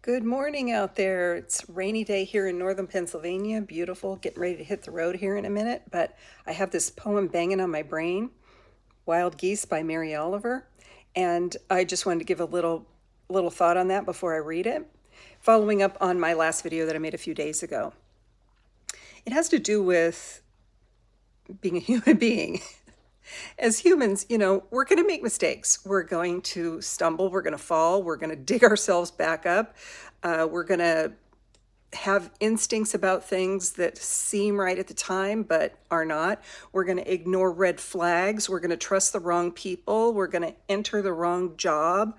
Good morning out there. It's a rainy day here in northern Pennsylvania. Beautiful. Getting ready to hit the road here in a minute, but I have this poem banging on my brain, Wild Geese by Mary Oliver, and I just wanted to give a little thought on that before I read it, following up on my last video that I made a few days ago. It has to do with being a human being. As humans, we're going to make mistakes. We're going to stumble. We're going to fall. We're going to dig ourselves back up. We're going to have instincts about things that seem right at the time but are not. We're going to ignore red flags. We're going to trust the wrong people. We're going to enter the wrong job.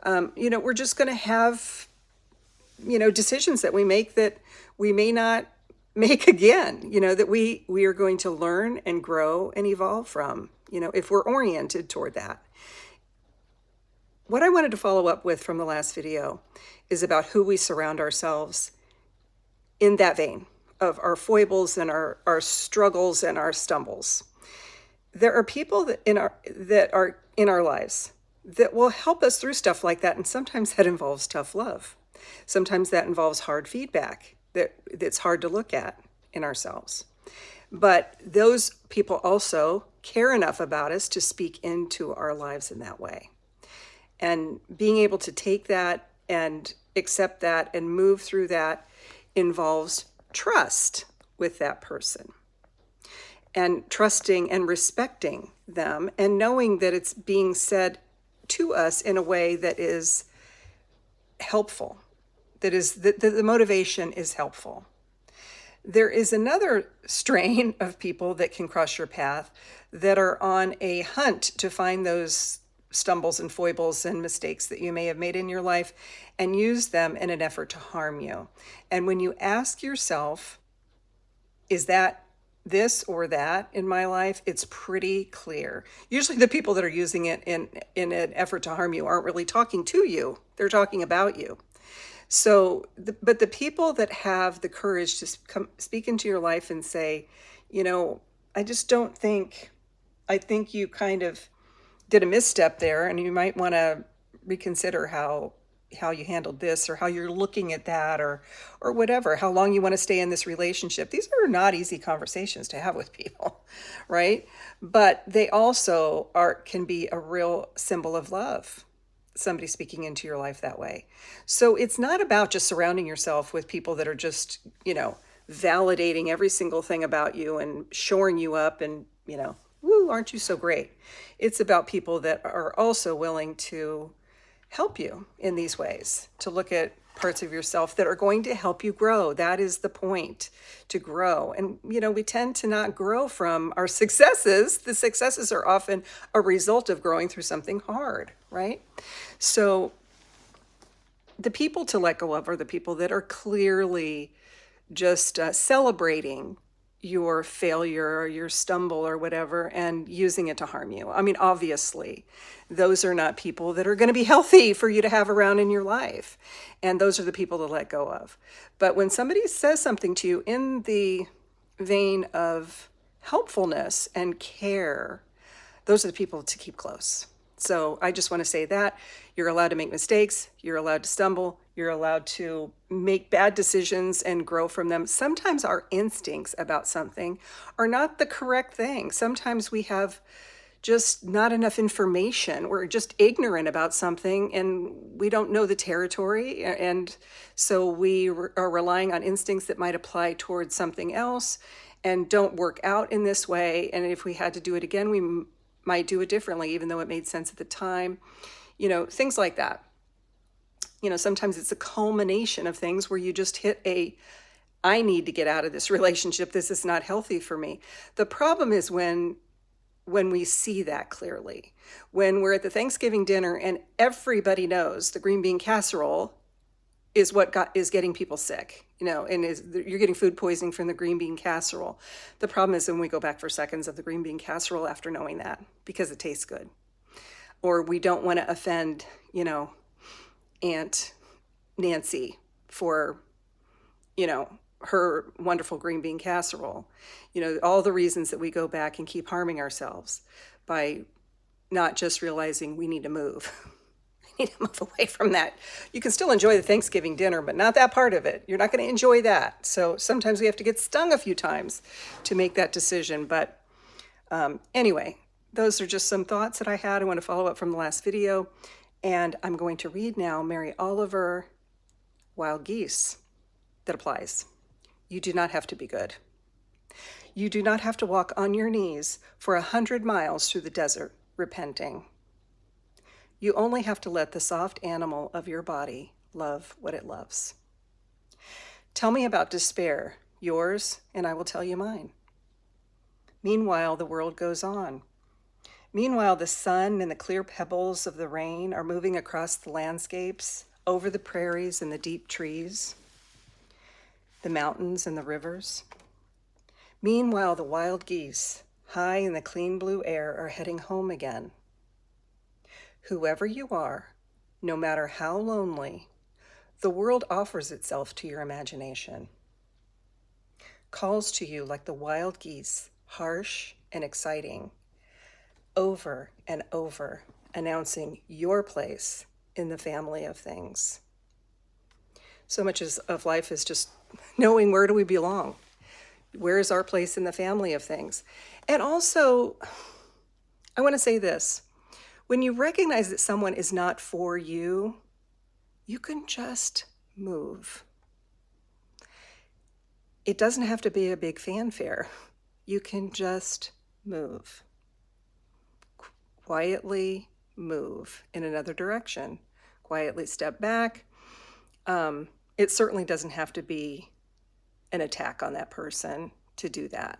We're just going to have, decisions that we make that we may not make again, that we are going to learn and grow and evolve from, if we're oriented toward that. What I wanted to follow up with from the last video is about who we surround ourselves in that vein of our foibles and our struggles and our stumbles. There are people that are in our lives that will help us through stuff like that, and sometimes that involves tough love. Sometimes that involves hard feedback that's hard to look at in ourselves. But those people also care enough about us to speak into our lives in that way. And being able to take that and accept that and move through that involves trust with that person. And trusting and respecting them and knowing that it's being said to us in a way that is helpful, that is the motivation is helpful. There is another strain of people that can cross your path that are on a hunt to find those stumbles and foibles and mistakes that you may have made in your life and use them in an effort to harm you. And when you ask yourself, is that this or that in my life, it's pretty clear. Usually the people that are using it in an effort to harm you aren't really talking to you. They're talking about you. So, but the people that have the courage to speak into your life and say, I just don't think, I think you kind of did a misstep there, and you might want to reconsider how you handled this, or how you're looking at that, or whatever, how long you want to stay in this relationship. These are not easy conversations to have with people, right? But they also can be a real symbol of love, somebody speaking into your life that way. So it's not about just surrounding yourself with people that are just, validating every single thing about you and shoring you up and, woo, aren't you so great? It's about people that are also willing to help you in these ways, to look at parts of yourself that are going to help you grow. That is the point, to grow. And, we tend to not grow from our successes. The successes are often a result of growing through something hard, right? So the people to let go of are the people that are clearly just celebrating your failure or your stumble or whatever and using it to harm you. I mean, obviously, those are not people that are going to be healthy for you to have around in your life. And those are the people to let go of. But when somebody says something to you in the vein of helpfulness and care, those are the people to keep close. So I just want to say that you're allowed to make mistakes, you're allowed to stumble, you're allowed to make bad decisions and grow from them. Sometimes our instincts about something are not the correct thing. Sometimes we have just not enough information. We're just ignorant about something and we don't know the territory. And so we are relying on instincts that might apply towards something else and don't work out in this way. And if we had to do it again, we might do it differently, even though it made sense at the time. Things like that. Sometimes it's a culmination of things where you just hit I need to get out of this relationship. This is not healthy for me. The problem is when we see that clearly, when we're at the Thanksgiving dinner and everybody knows the green bean casserole is what is getting people sick, and you're getting food poisoning from the green bean casserole. The problem is when we go back for seconds of the green bean casserole after knowing that because it tastes good. Or we don't want to offend, Aunt Nancy for, her wonderful green bean casserole. All the reasons that we go back and keep harming ourselves by not just realizing we need to move. need to move away from that. You can still enjoy the Thanksgiving dinner, but not that part of it. You're not going to enjoy that. So sometimes we have to get stung a few times to make that decision. But anyway, those are just some thoughts that I had. I want to follow up from the last video. And I'm going to read now Mary Oliver, Wild Geese, that applies. You do not have to be good. You do not have to walk on your knees for 100 miles through the desert, repenting. You only have to let the soft animal of your body love what it loves. Tell me about despair, yours, and I will tell you mine. Meanwhile, the world goes on. Meanwhile, the sun and the clear pebbles of the rain are moving across the landscapes, over the prairies and the deep trees, the mountains and the rivers. Meanwhile, the wild geese, high in the clean blue air, are heading home again. Whoever you are, no matter how lonely, the world offers itself to your imagination. Calls to you like the wild geese, harsh and exciting, over and over, announcing your place in the family of things. So much of life is just knowing, where do we belong? Where is our place in the family of things? And also, I want to say this. When you recognize that someone is not for you, you can just move. It doesn't have to be a big fanfare. You can just move. Quietly move in another direction. Quietly step back. It certainly doesn't have to be an attack on that person to do that.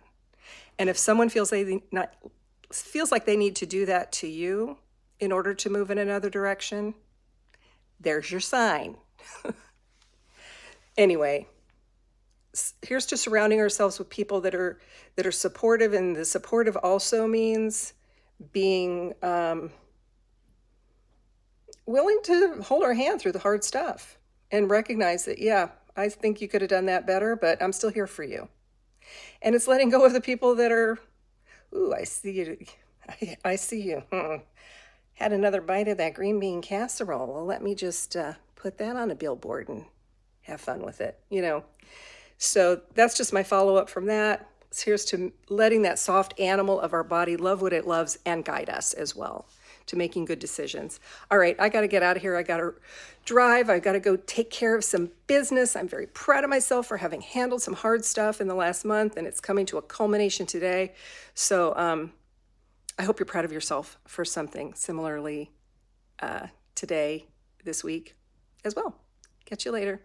And if someone feels like they need to do that to you in order to move in another direction, there's your sign. Anyway, here's to surrounding ourselves with people that are supportive, and the supportive also means being willing to hold our hand through the hard stuff and recognize that, yeah, I think you could have done that better, but I'm still here for you. And it's letting go of the people that are, ooh, I see you. I see you. Had another bite of that green bean casserole. Well, let me just put that on a billboard and have fun with it, So that's just my follow-up from that. Here's to letting that soft animal of our body love what it loves and guide us as well to making good decisions. All right, I got to get out of here. I got to drive. I got to go take care of some business. I'm very proud of myself for having handled some hard stuff in the last month, and it's coming to a culmination today. So I hope you're proud of yourself for something similarly today, this week as well. Catch you later.